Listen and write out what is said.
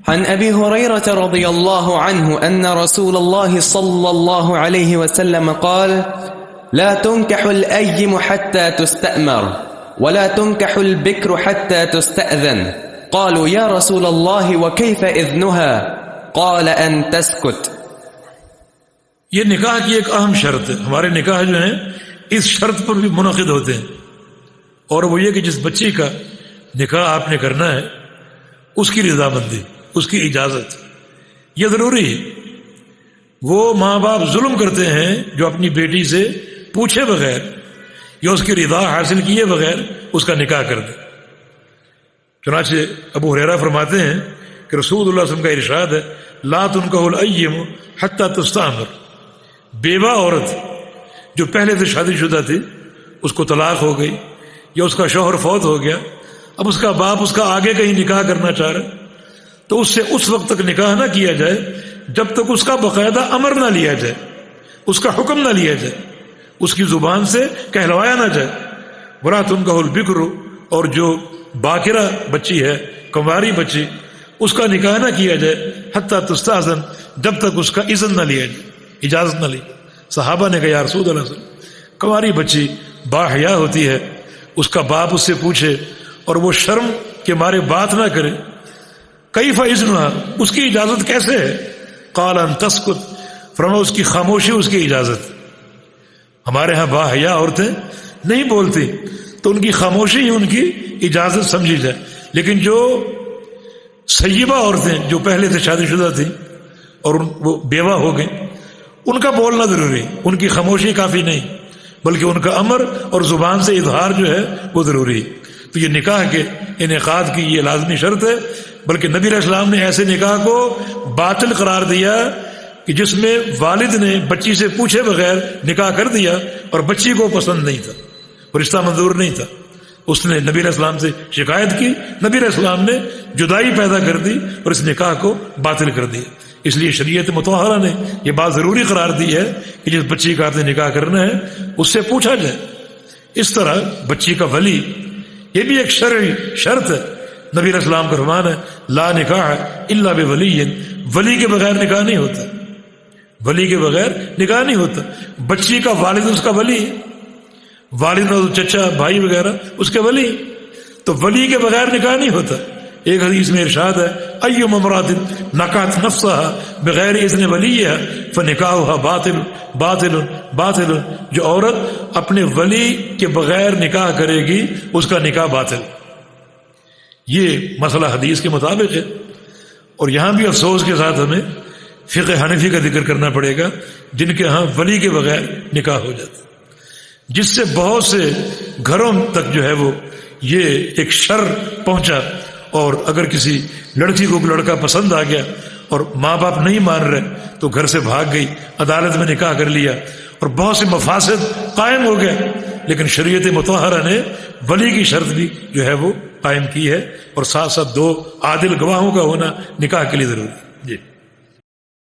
عن أبي هريرة رضي الله عنه أن رسول الله صلى الله عليه وسلم قال: لا تنكح الأيم حتى تستأمر ولا تنكح البكر حتى تستأذن. قالوا يا رسول الله وكيف إذنها؟ قال أن تسكت. یہ نکاح کی ایک اہم شرط ہے. ہمارے نکاح جو ہیں اس شرط پر بھی منعقد ہوتے ہیں، اور وہ یہ کہ جس بچی کا نکاح آپ نے کرنا ہے اس کی رضامندی، اس کی اجازت، یہ ضروری ہے. وہ ماں باپ ظلم کرتے ہیں جو اپنی بیٹی سے پوچھے بغیر یا اس کی رضا حاصل کیے بغیر اس کا نکاح کر دے. چنانچہ ابو ہریرہ فرماتے ہیں کہ رسول اللہ صلی اللہ علیہ وسلم کا ارشاد ہے: لا تنکح الایم حتی تستأمر. بیوہ عورت جو پہلے سے شادی شدہ تھی، اس کو طلاق ہو گئی یا اس کا شوہر فوت ہو گیا، اب اس کا باپ اس کا آگے کہیں نکاح کرنا چاہ رہا ہے تو اس سے اس وقت تک نکاح نہ کیا جائے جب تک اس کا باقاعدہ امر نہ لیا جائے، اس کا حکم نہ لیا جائے، اس کی زبان سے کہلوایا نہ جائے. ولا تنکح البکر، اور جو باکرہ بچی ہے، کنواری بچی، اس کا نکاح نہ کیا جائے حتی تستأذن، جب تک اس کا اذن نہ لیا جائے، اجازت نہ لی. صحابہ نے کہا یا رسول اللہ صلی اللہ علیہ وسلم، کنواری بچی باحیا ہوتی ہے، اس کا باپ اس سے پوچھے اور وہ شرم کے مارے بات نہ کرے، کیف اذنها، اس کی اجازت کیسے ہے؟ قال ان تسکت، فرمایا اس کی خاموشی اس کی اجازت. ہمارے ہاں باحیا عورتیں نہیں بولتی تو ان کی خاموشی ہی ان کی اجازت سمجھی جائے، لیکن جو سیبہ عورتیں جو پہلے سے شادی شدہ تھیں اور وہ بیوہ ہو گئیں، ان کا بولنا ضروری، ان کی خاموشی کافی نہیں، بلکہ ان کا امر اور زبان سے اظہار جو ہے وہ ضروری. تو یہ نکاح کے انعقاد کی یہ لازمی شرط ہے. بلکہ نبی علیہ السلام نے ایسے نکاح کو باطل قرار دیا کہ جس میں والد نے بچی سے پوچھے بغیر نکاح کر دیا اور بچی کو پسند نہیں تھا، رشتہ منظور نہیں تھا. اس نے نبی علیہ السلام سے شکایت کی، نبی علیہ السلام نے جدائی پیدا کر دی اور اس نکاح کو باطل کر دیا. اس لیے شریعت مطہرہ نے یہ بات ضروری قرار دی ہے کہ جس بچی کا آپ نے نکاح کرنا ہے اس سے پوچھا جائے. اس طرح بچی کا ولی، یہ بھی ایک شرعی شرط ہے. نبی علیہ السلام کا فرمان ہے لا نکاح الا بولی، ولی کے بغیر نکاح نہیں ہوتا، ولی کے بغیر نکاح نہیں ہوتا. بچی کا والد اس کا ولی، والد اور چچا بھائی وغیرہ اس کے ولی، تو ولی کے بغیر نکاح نہیں ہوتا. ایک حدیث میں ارشاد ہے ایما امرأۃ نکحت نفسها بغیر اذن ولیہا فنکاحها باطل باطل باطل. جو عورت اپنے ولی کے بغیر نکاح کرے گی اس کا نکاح باطل. یہ مسئلہ حدیث کے مطابق ہے. اور یہاں بھی افسوس کے ساتھ ہمیں فقہ حنفی کا ذکر کرنا پڑے گا، جن کے ہاں ولی کے بغیر نکاح ہو جاتا، جس سے بہت سے گھروں تک جو ہے وہ یہ ایک شر پہنچا. اور اگر کسی لڑکی کو لڑکا پسند آ گیا اور ماں باپ نہیں مان رہے تو گھر سے بھاگ گئی، عدالت میں نکاح کر لیا اور بہت سے مفاسد قائم ہو گئے. لیکن شریعت مطہرہ نے ولی کی شرط بھی جو ہے وہ قائم کی ہے، اور ساتھ ساتھ 2 عادل گواہوں کا ہونا نکاح کے لیے ضروری ہے. جی.